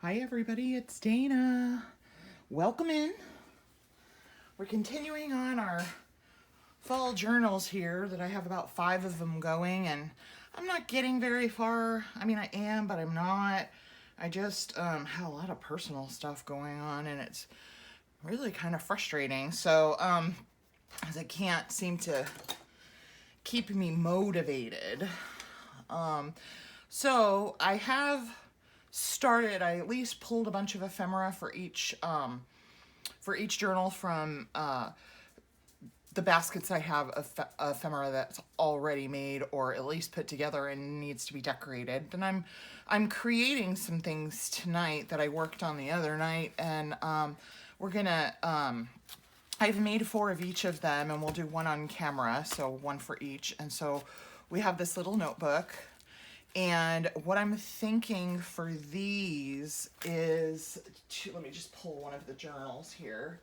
Hi everybody, it's Dana. Welcome in. We're continuing on our fall journals here that I have about 5 of them going, and I'm not getting very far. I mean, I am, but I'm not. I just had a lot of personal stuff going on, and it's really kind of frustrating. So, as I can't seem to keep me motivated. So I have started, I at least pulled a bunch of ephemera for each journal from the baskets I have of ephemera that's already made or at least put together and needs to be decorated. Then I'm creating some things tonight that I worked on the other night, and we're gonna I've made 4 of each of them, and we'll do one on camera, so one for each. And so we have this little notebook. And what I'm thinking for these is let me just pull one of the journals here.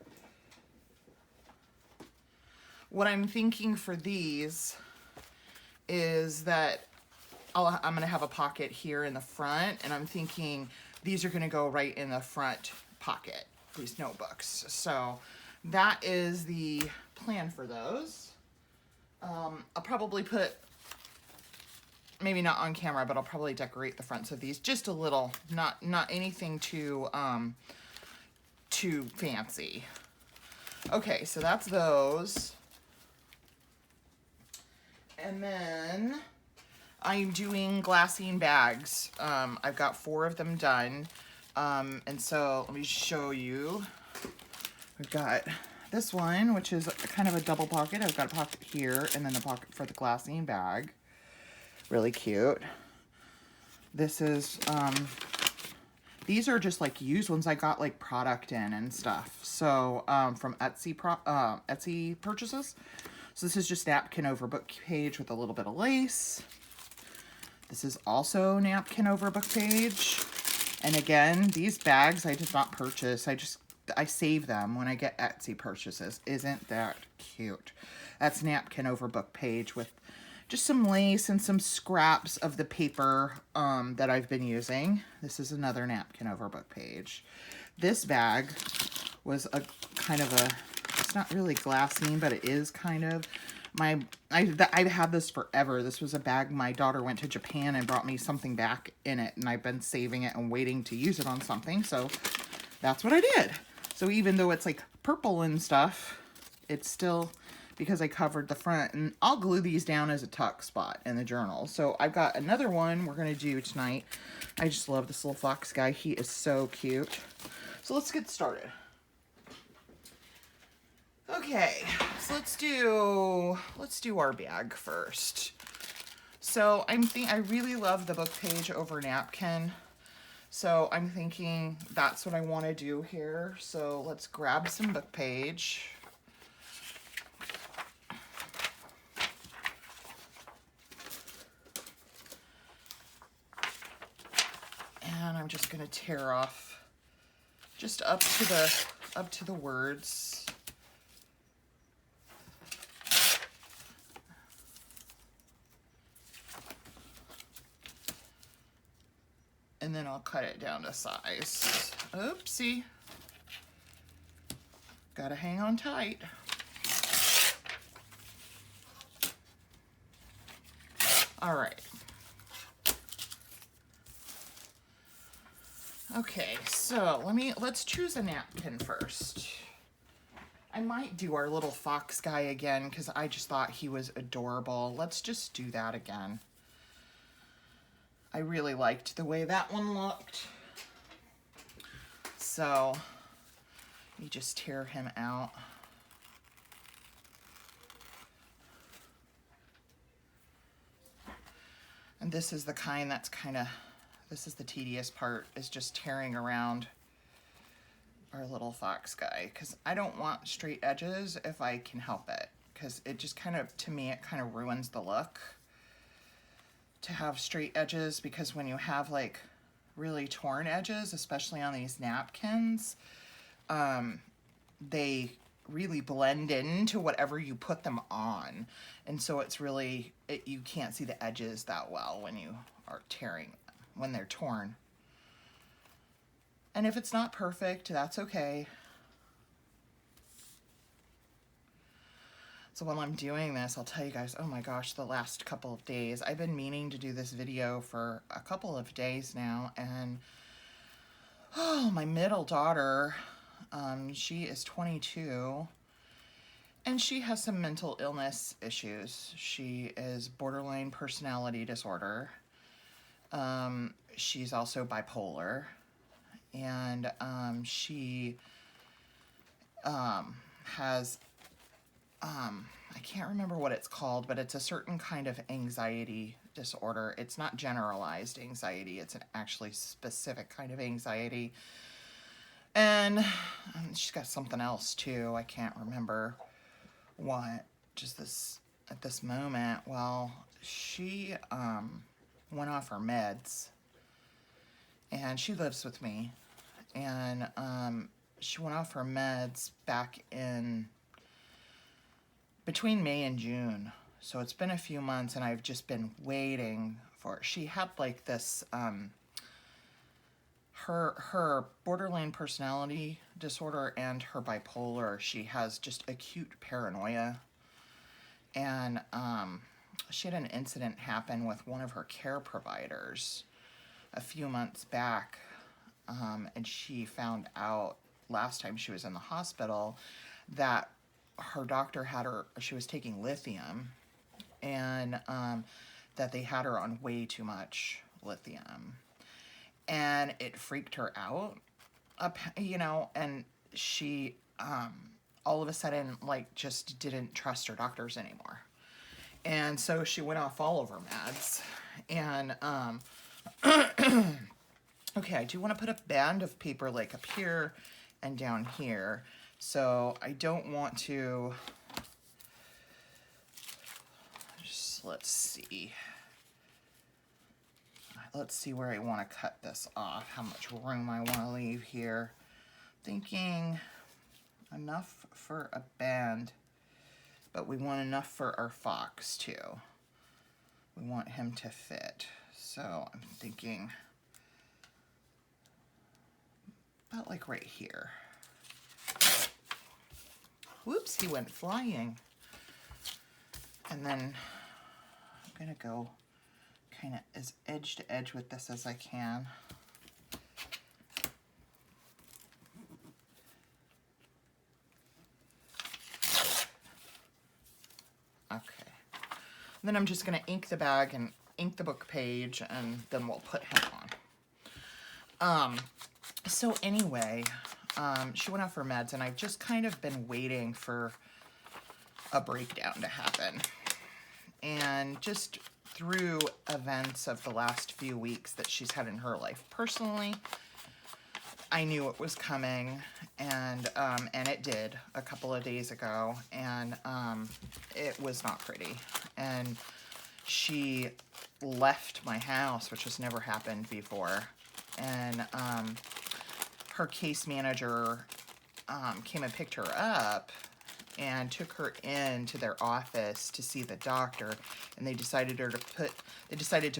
What I'm thinking for these is that I'm going to have a pocket here in the front, and I'm thinking these are going to go right in the front pocket, these notebooks. So that is the plan for those. I'll probably put, maybe not on camera, but I'll probably decorate the fronts of these just a little, not anything too fancy. Okay, so that's those. And then I'm doing glassine bags. I've got 4 of them done. And so let me show you. We've got this one, which is kind of a double pocket. I've got a pocket here and then the pocket for the glassine bag. Really cute. This is, these are just like used ones I got like product in and stuff. So, from Etsy purchases. So this is just napkin over book page with a little bit of lace. This is also napkin over book page. And again, these bags I did not purchase. I save them when I get Etsy purchases. Isn't that cute? That's napkin over book page with just some lace and some scraps of the paper that I've been using. This is another napkin over book page. This bag was a kind of a, it's not really glassine, but it is kind of. I've had this forever. This was a bag my daughter went to Japan and brought me something back in it, and I've been saving it and waiting to use it on something, so that's what I did. So even though it's like purple and stuff, it's still, because I covered the front, and I'll glue these down as a tuck spot in the journal. So I've got another one we're going to do tonight. I just love this little fox guy. He is so cute. So let's get started. Okay, so let's do our bag first. So I really love the book page over napkin. So I'm thinking that's what I want to do here. So let's grab some book page. And I'm just going to tear off just up to the words. And then I'll cut it down to size. Oopsie. Gotta hang on tight. All right. Okay, so let's choose a napkin first. I might do our little fox guy again because I just thought he was adorable. Let's just do that again. I really liked the way that one looked. So you just tear him out. And this is the kind that's this is the tedious part, is just tearing around our little fox guy, because I don't want straight edges if I can help it, because it just kind of, to me, it kind of ruins the look to have straight edges, because when you have like really torn edges, especially on these napkins, they really blend into whatever you put them on, and so it's really, you can't see the edges that well when you are tearing them, when they're torn. And if it's not perfect, that's okay. So while I'm doing this, I'll tell you guys, oh my gosh, the last couple of days, I've been meaning to do this video for a couple of days now, and oh, my middle daughter, she is 22, and she has some mental illness issues. She is borderline personality disorder. She's also bipolar, and she has I can't remember what it's called, but it's a certain kind of anxiety disorder. It's not generalized anxiety. It's an actually specific kind of anxiety. And she's got something else too. I can't remember what. Just this at this moment. Well, she went off her meds, and she lives with me. And she went off her meds back in between May and June. So it's been a few months, and I've just been waiting for it. She had like this, her borderline personality disorder and her bipolar, she has just acute paranoia. And she had an incident happen with one of her care providers a few months back. And she found out last time she was in the hospital that her doctor had her, she was taking lithium, and that they had her on way too much lithium, and it freaked her out, you know, and she all of a sudden like just didn't trust her doctors anymore, and so she went off all of her meds. And okay, I do want to put a band of paper like up here and down here. So I don't want to, just let's see where I want to cut this off, how much room I want to leave here. Thinking enough for a band, but we want enough for our fox too. We want him to fit. So I'm thinking about like right here. Whoops, he went flying. And then I'm gonna go kind of as edge to edge with this as I can. Okay. And then I'm just gonna ink the bag and ink the book page, and then we'll put him on. So anyway, she went off her meds, and I've just kind of been waiting for a breakdown to happen. And just through events of the last few weeks that she's had in her life personally, I knew it was coming, and it did a couple of days ago, and it was not pretty. And she left my house, which has never happened before, and her case manager came and picked her up and took her into their office to see the doctor, and they decided to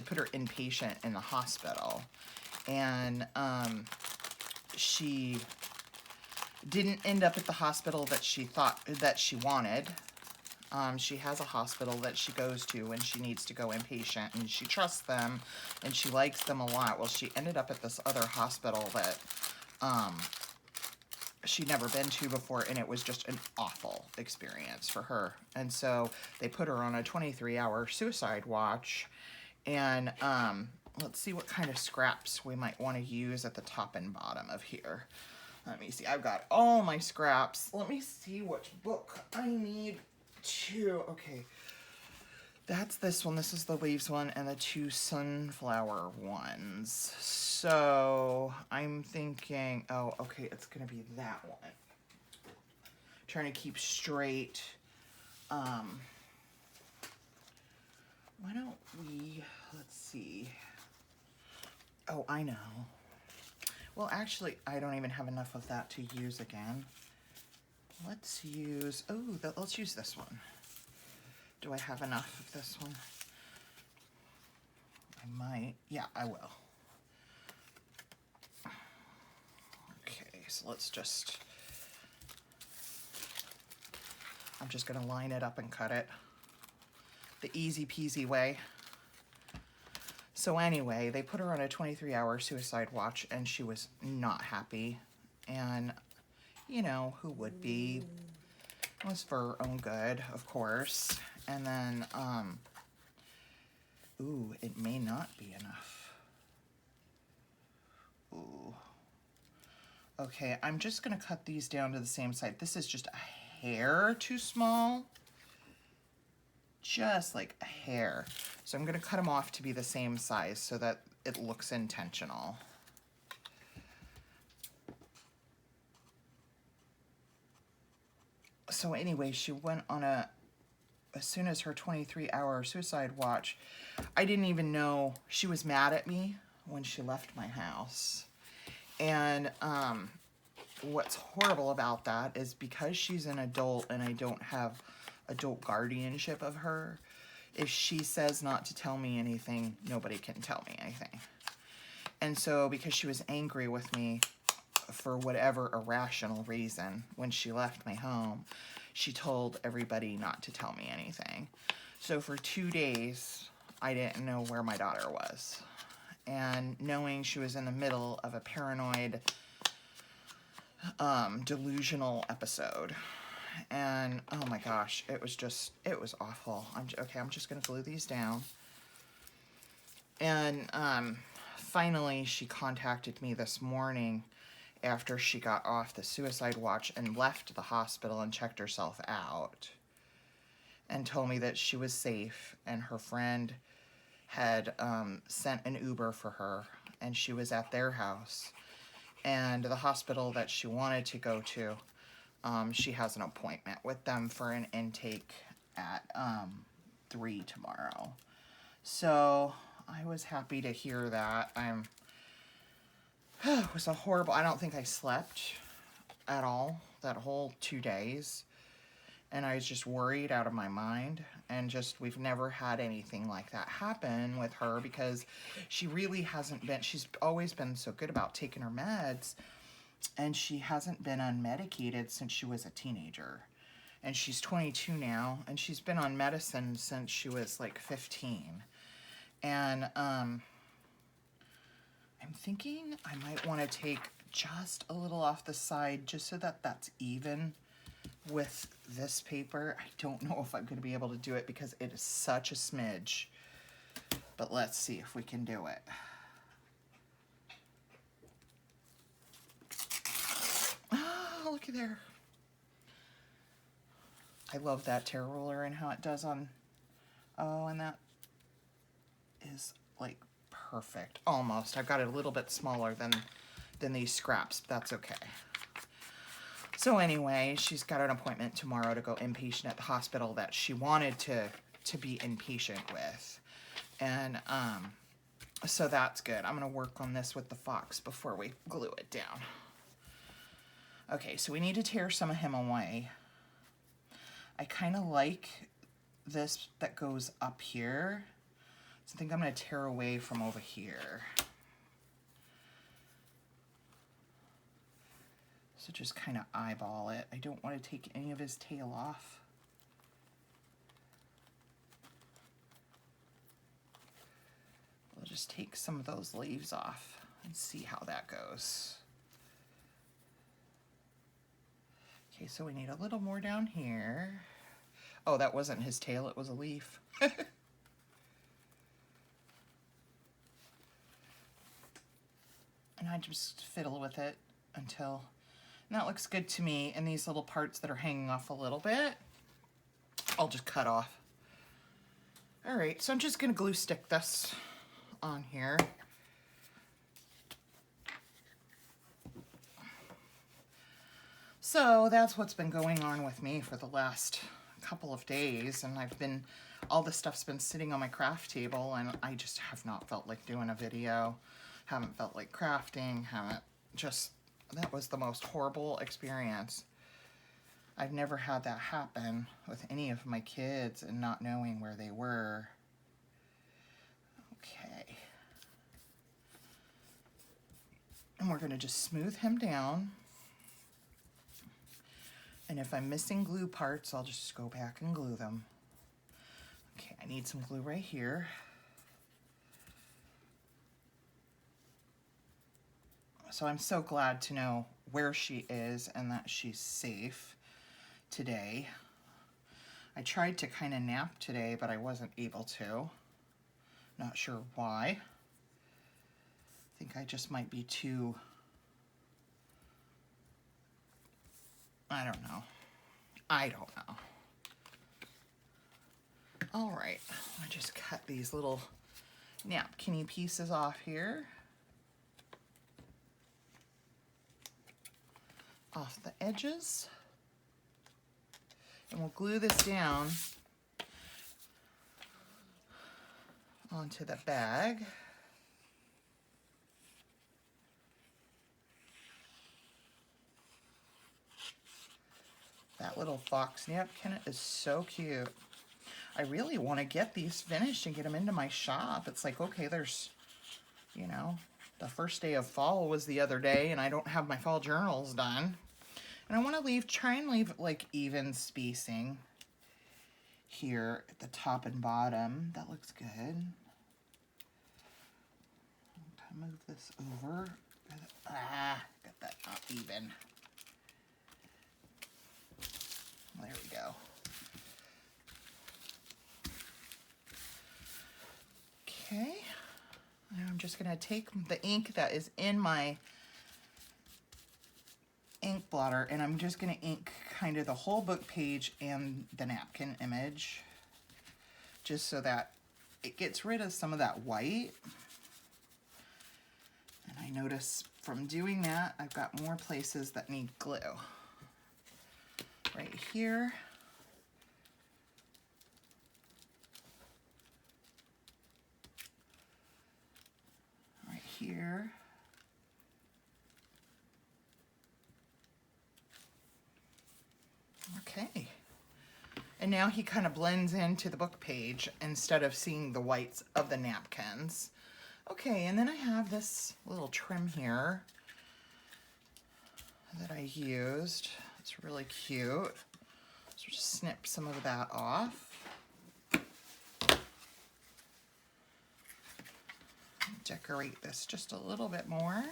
put her inpatient in the hospital. And she didn't end up at the hospital that she thought that she wanted. She has a hospital that she goes to when she needs to go inpatient, and she trusts them and she likes them a lot. Well, she ended up at this other hospital that she'd never been to before, and it was just an awful experience for her. And so they put her on a 23-hour suicide watch. And let's see what kind of scraps we might want to use at the top and bottom of here. Let me see. I've got all my scraps. Let me see which book I need to. Okay. That's this one. This is the leaves one and the two sunflower ones. So I'm thinking, oh, okay, it's going to be that one. Trying to keep straight. Why don't we, let's see. Oh, I know. Well, actually, I don't even have enough of that to use again. Let's use, let's use this one. Do I have enough of this one? I might. Yeah, I will. so I'm just gonna line it up and cut it the easy peasy way. So anyway, they put her on a 23-hour suicide watch, and she was not happy. And, you know, who would be? It was for her own good, of course. And then, ooh, it may not be enough. Ooh. Okay, I'm just gonna cut these down to the same size. This is just a hair too small. Just like a hair. So I'm gonna cut them off to be the same size so that it looks intentional. So anyway, she went on as soon as her 23-hour suicide watch, I didn't even know she was mad at me when she left my house. And what's horrible about that is because she's an adult and I don't have adult guardianship of her, if she says not to tell me anything, nobody can tell me anything. And so because she was angry with me for whatever irrational reason when she left my home, she told everybody not to tell me anything. So for 2 days, I didn't know where my daughter was. And knowing she was in the middle of a paranoid, delusional episode. And oh my gosh, it was awful. I'm just gonna glue these down. And finally she contacted me this morning after she got off the suicide watch and left the hospital and checked herself out, and told me that she was safe and her friend had sent an Uber for her, and she was at their house. And the hospital that she wanted to go to, she has an appointment with them for an intake at 3 tomorrow. So I was happy to hear that. It was a horrible, I don't think I slept at all that whole 2 days. And I was just worried out of my mind. And we've never had anything like that happen with her because she really hasn't been, she's always been so good about taking her meds. And she hasn't been unmedicated since she was a teenager. And she's 22 now, and she's been on medicine since she was like 15. And I'm thinking I might want to take just a little off the side just so that that's even with this paper. I don't know if I'm going to be able to do it because it is such a smidge. But let's see if we can do it. Oh, looky there. I love that tear ruler and how it does on, oh, and that is like perfect. Almost. I've got it a little bit smaller than these scraps, but that's okay. So anyway, she's got an appointment tomorrow to go inpatient at the hospital that she wanted to be inpatient with. And so that's good. I'm going to work on this with the fox before we glue it down. Okay, so we need to tear some of him away. I kind of like this that goes up here. So I think I'm going to tear away from over here. So just kind of eyeball it. I don't want to take any of his tail off. We'll just take some of those leaves off and see how that goes. Okay, so we need a little more down here. Oh, that wasn't his tail, it was a leaf. And I just fiddle with it until, and that looks good to me. And these little parts that are hanging off a little bit, I'll just cut off. All right, so I'm just gonna glue stick this on here. So that's what's been going on with me for the last couple of days, and all this stuff's been sitting on my craft table, and I just have not felt like doing a video, haven't felt like crafting, that was the most horrible experience. I've never had that happen with any of my kids and not knowing where they were. Okay. And we're gonna just smooth him down. And if I'm missing glue parts, I'll just go back and glue them. Okay, I need some glue right here. So I'm so glad to know where she is and that she's safe today. I tried to kind of nap today, but I wasn't able to. Not sure why. I think I just might be too, I don't know. I don't know. All right, I just cut these little napkin-y pieces off here. Off the edges. And we'll glue this down onto the bag. That little fox napkin is so cute. I really want to get these finished and get them into my shop. It's like, okay, there's, you know, the first day of fall was the other day and I don't have my fall journals done. And I want to try and leave like even spacing here at the top and bottom. That looks good. Move this over. Got that not even. There we go. Okay. Now I'm just going to take the ink that is in my ink blotter and I'm just going to ink kind of the whole book page and the napkin image just so that it gets rid of some of that white. And I notice from doing that, I've got more places that need glue. Right here. Right here. Okay. And now he kind of blends into the book page instead of seeing the whites of the napkins. Okay, and then I have this little trim here that I used. It's really cute. So just snip some of that off. Decorate this just a little bit more.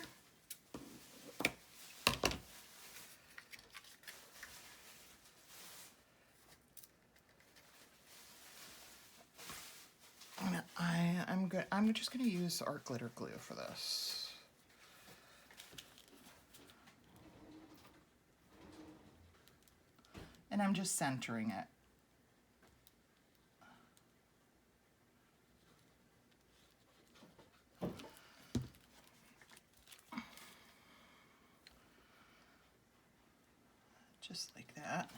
I'm just going to use art glitter glue for this. And I'm just centering it. Just like that.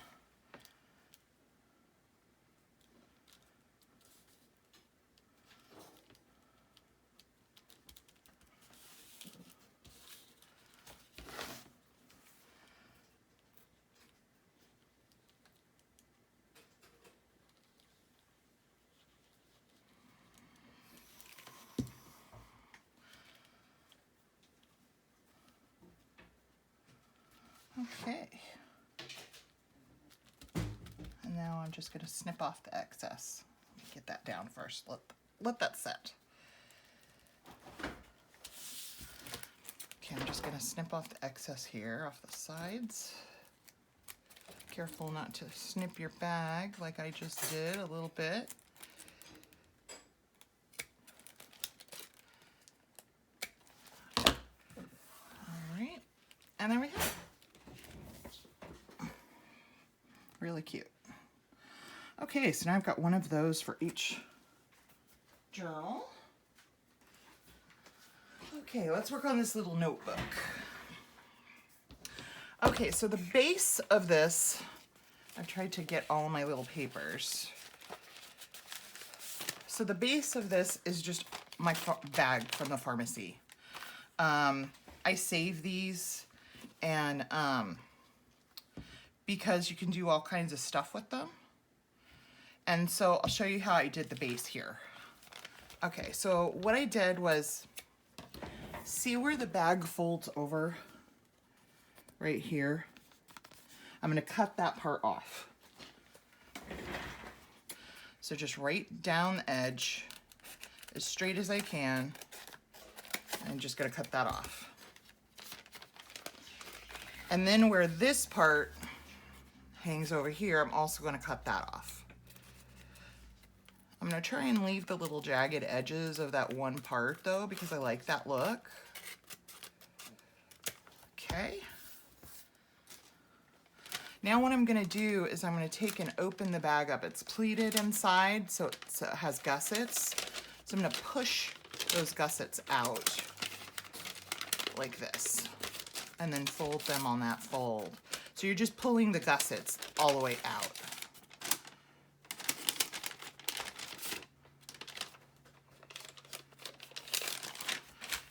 Okay. And now I'm just going to snip off the excess. Let me get that down first. Let that set. Okay, I'm just going to snip off the excess here off the sides. Careful not to snip your bag like I just did a little bit. All right, and there we have it. Really cute. Okay, so now I've got one of those for each journal. Okay, let's work on this little notebook. Okay, so the base of this, I've tried to get all my little papers. So the base of this is just my bag from the pharmacy. I save these and because you can do all kinds of stuff with them. And so I'll show you how I did the base here. Okay, so what I did was, see where the bag folds over right here? I'm going to cut that part off. So just right down the edge, as straight as I can. I'm just going to cut that off. And then where this part hangs over here, I'm also going to cut that off. I'm going to try and leave the little jagged edges of that one part though, because I like that look. Okay. Now what I'm going to do is I'm going to take and open the bag up. It's pleated inside, so it has gussets. So I'm going to push those gussets out like this and then fold them on that fold. So you're just pulling the gussets all the way out.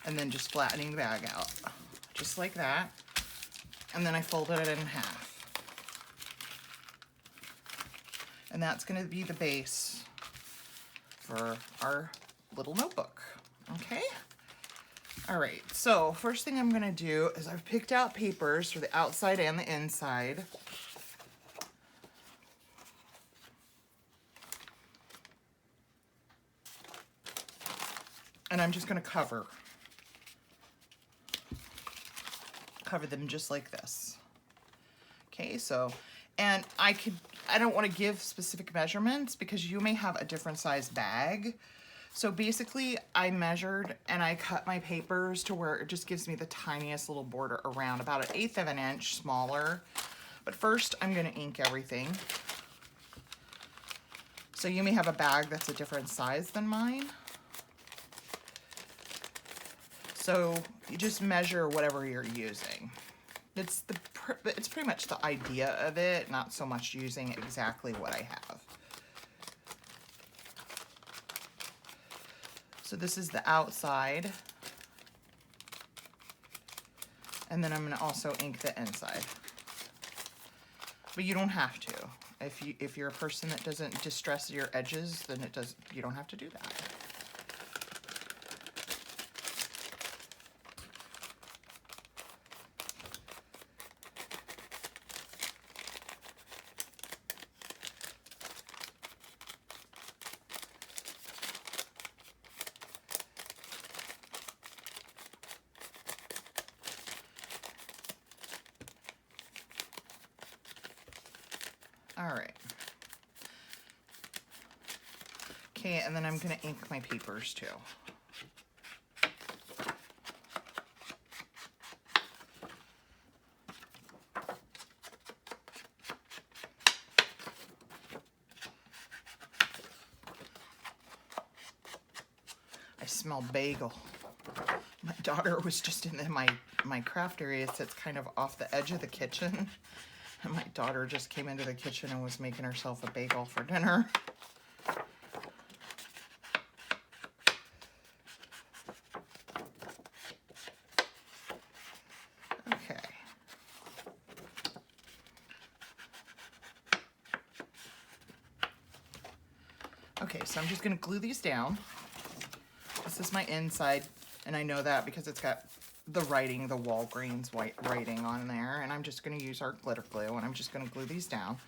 And then just flattening the bag out, just like that. And then I folded it in half. And that's going to be the base for our little notebook. Okay? All right, so first thing I'm going to do is I've picked out papers for the outside and the inside. And I'm just going to cover them just like this. Okay, so, and I don't want to give specific measurements because you may have a different size bag. So basically I measured and I cut my papers to where it just gives me the tiniest little border around, about 1/8 of an inch smaller. But first I'm going to ink everything. So you may have a bag that's a different size than mine. So you just measure whatever you're using. It's pretty much the idea of it, not so much using exactly what I have. So this is the outside. And then I'm going to also ink the inside. But you don't have to. If you're a person that doesn't distress your edges, then you don't have to do that. All right. Okay, and then I'm going to ink my papers too. I smell bagel. My daughter was just in my craft area. It's kind of off the edge of the kitchen. And my daughter just came into the kitchen and was making herself a bagel for dinner. Okay. Okay, so I'm just going to glue these down. This is my inside, and I know that because it's got the writing, the Walgreens white writing on there, and I'm just going to use our glitter glue, and I'm just going to glue these down.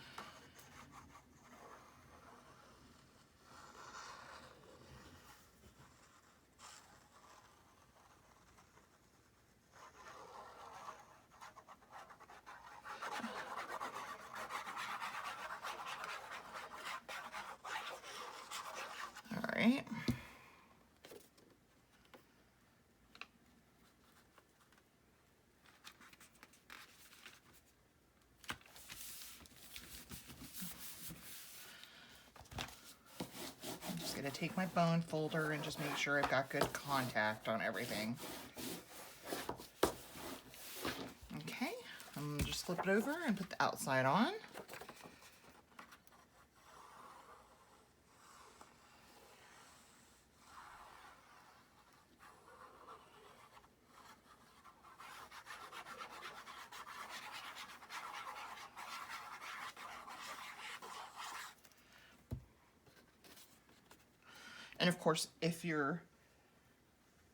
All right. Gonna take my bone folder and just make sure I've got good contact on everything. Okay, I'm gonna just flip it over and put the outside on. And of course, if your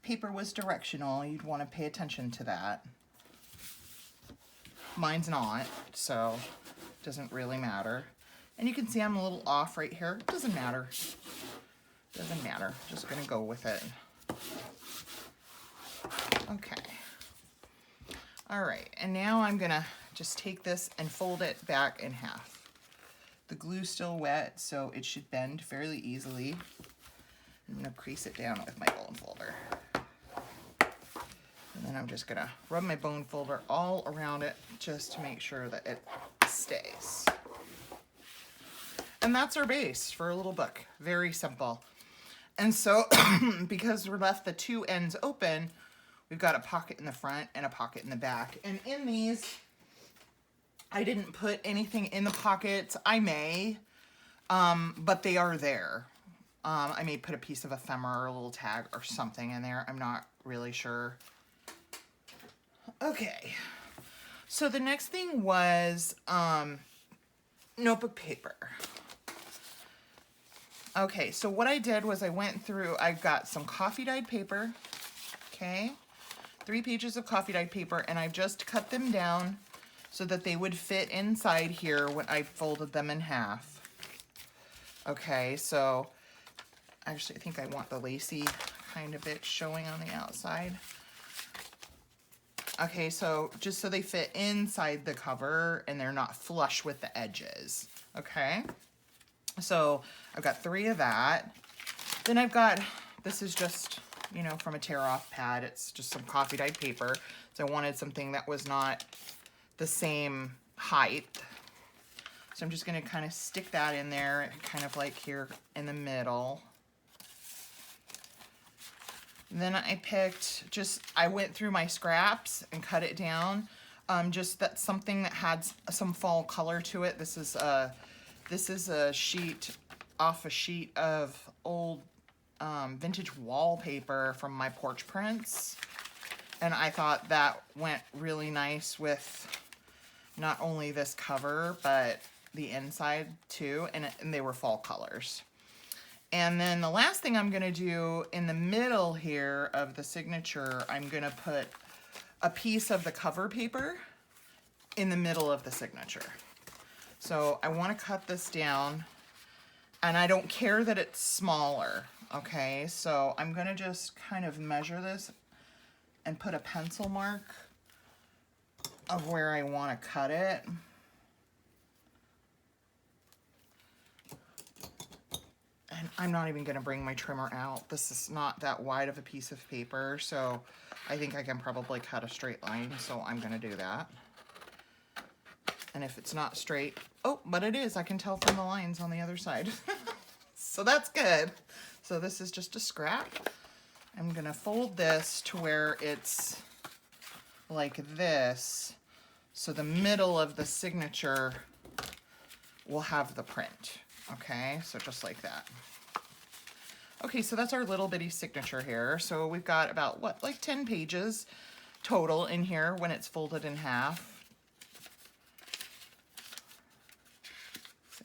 paper was directional, you'd want to pay attention to that. Mine's not, so it doesn't really matter. And you can see I'm a little off right here. Doesn't matter. Doesn't matter. Just gonna go with it. Okay. All right, and now I'm gonna just take this and fold it back in half. The glue's still wet, so it should bend fairly easily. I'm gonna crease it down with my bone folder. And then I'm just gonna rub my bone folder all around it just to make sure that it stays. And that's our base for a little book. Very simple. And so, because we're left the two ends open, we've got a pocket in the front and a pocket in the back. And in these, I didn't put anything in the pockets. I may, but they are there. I may put a piece of ephemera or a little tag or something in there. I'm not really sure. Okay. So the next thing was notebook paper. Okay, so what I did was I went through, I got some coffee dyed paper, okay, 3 pages of coffee dyed paper, and I've just cut them down so that they would fit inside here when I folded them in half. Okay, so actually I think I want the lacy kind of bit showing on the outside. Okay, so just so they fit inside the cover and they're not flush with the edges, okay? So I've got 3 of that. Then I've got, this is just, you know, from a tear off pad. It's just some coffee dyed paper. So I wanted something that was not the same height. So I'm just gonna kind of stick that in there, kind of like here in the middle. And then I picked I went through my scraps and cut it down. Just that's something that had some fall color to it. This is a sheet off a sheet of old vintage wallpaper from my porch prints. And I thought that went really nice with not only this cover, but the inside too. And they were fall colors. And then the last thing I'm gonna do in the middle here of the signature, I'm gonna put a piece of the cover paper in the middle of the signature. So I want to cut this down, and I don't care that it's smaller, okay? So I'm going to just kind of measure this and put a pencil mark of where I want to cut it. And I'm not even going to bring my trimmer out. This is not that wide of a piece of paper, so I think I can probably cut a straight line, so I'm going to do that. And if it's not straight, oh, but it is. I can tell from the lines on the other side. So that's good. So this is just a scrap. I'm going to fold this to where it's like this. So the middle of the signature will have the print. Okay, so just like that. Okay, so that's our little bitty signature here. So we've got about, what, like 10 pages total in here when it's folded in half.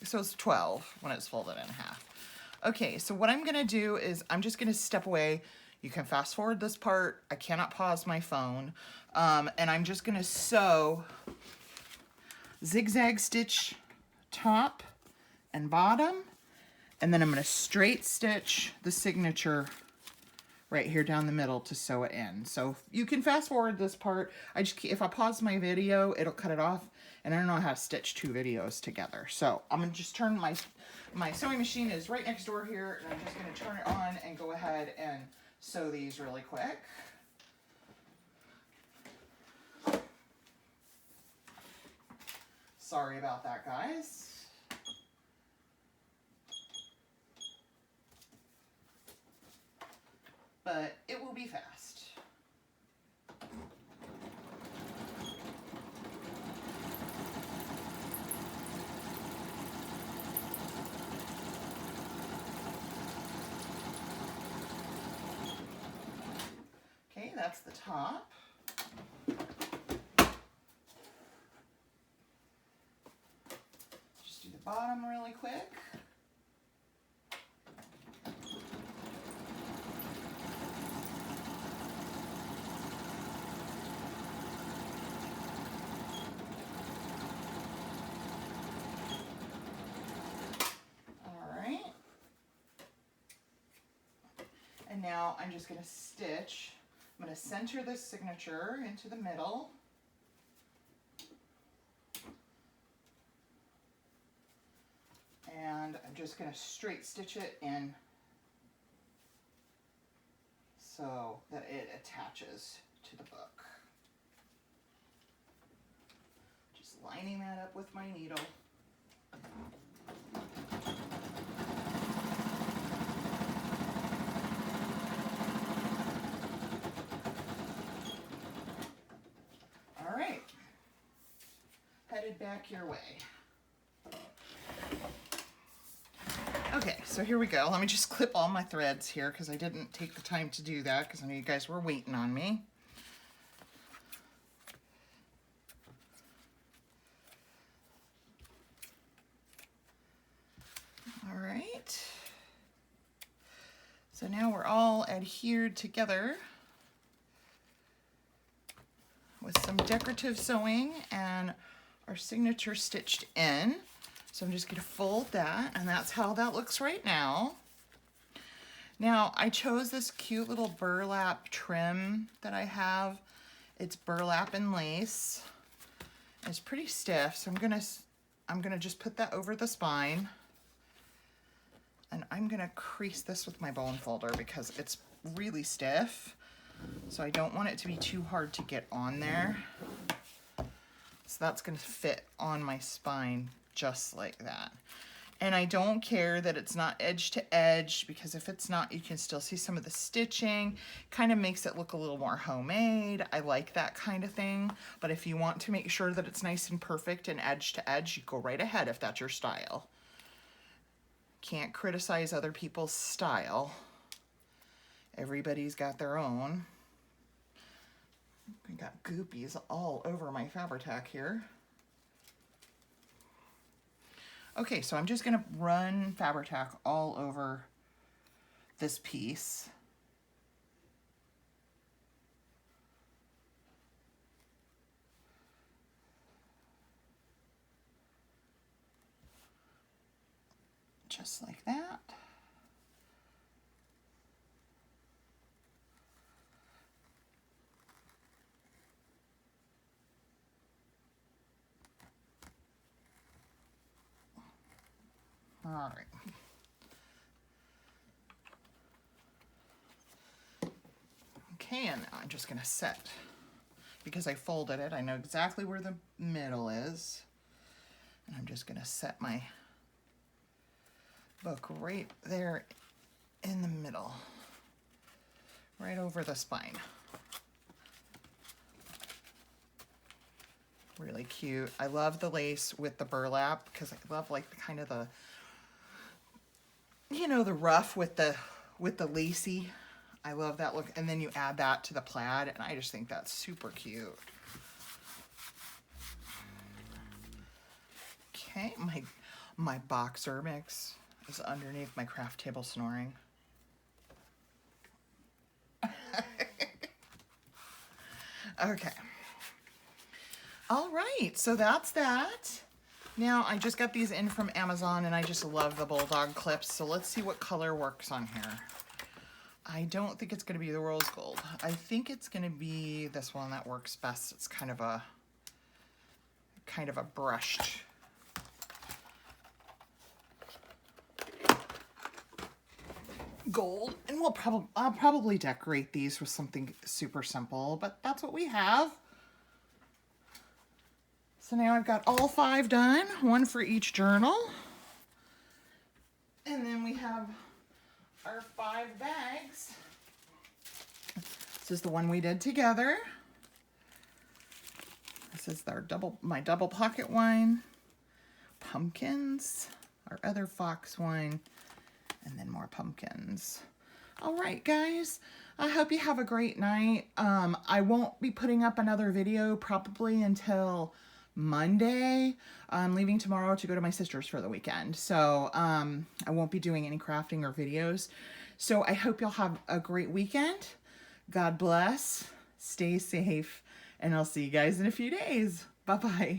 So it's 12 when it's folded in half. Okay, so what I'm gonna do is I'm just gonna step away. You can fast forward this part. I cannot pause my phone. And I'm just gonna sew zigzag stitch top and bottom. And then I'm gonna straight stitch the signature right here down the middle to sew it in. So you can fast forward this part. If I pause my video, it'll cut it off. And I don't know how to stitch 2 videos together. So I'm gonna just turn my sewing machine is right next door here, and I'm just gonna turn it on and go ahead and sew these really quick. Sorry about that, guys. But it will be fast. Okay, that's the top. Just do the bottom really quick. Now I'm just going to stitch. I'm going to center this signature into the middle. And I'm just going to straight stitch it in so that it attaches to the book. Just lining that up with my needle. All right, headed back your way. Okay, so here we go. Let me just clip all my threads here because I didn't take the time to do that because I know you guys were waiting on me. All right. So now we're all adhered together with some decorative sewing and our signature stitched in. So I'm just going to fold that, and that's how that looks right now. Now I chose this cute little burlap trim that I have. It's burlap and lace. It's pretty stiff, so I'm gonna just put that over the spine, and I'm gonna crease this with my bone folder because it's really stiff. So I don't want it to be too hard to get on there. So that's gonna fit on my spine just like that. And I don't care that it's not edge to edge, because if it's not, you can still see some of the stitching. Kind of makes it look a little more homemade. I like that kind of thing. But if you want to make sure that it's nice and perfect and edge to edge, you go right ahead if that's your style. Can't criticize other people's style. Everybody's got their own. I got goopies all over my Fabri-Tac here. Okay, so I'm just gonna run Fabri-Tac all over this piece. Just like that. All right. Okay, and I'm just gonna set, because I folded it, I know exactly where the middle is. And I'm just gonna set my book right there in the middle, right over the spine. Really cute. I love the lace with the burlap because I love like the kind of the, you know, the rough with the lacy. I love that look. And then you add that to the plaid, and I just think that's super cute. Okay, my boxer mix is underneath my craft table snoring. Okay. All right, so that's that. Now I just got these in from Amazon, and I just love the bulldog clips. So let's see what color works on here. I don't think it's gonna be the rose gold. I think it's gonna be this one that works best. It's kind of a brushed. Gold, and I'll probably decorate these with something super simple, but that's what we have. So now I've got all 5 done, one for each journal. And then we have our 5 bags. This is the one we did together. This is my double pocket wine, pumpkins, our other fox wine, and then more pumpkins. All right, guys, I hope you have a great night. I won't be putting up another video probably until Monday. I'm leaving tomorrow to go to my sister's for the weekend, so I won't be doing any crafting or videos. So I hope you'll have a great weekend. God bless, stay safe, and I'll see you guys in a few days. Bye-bye.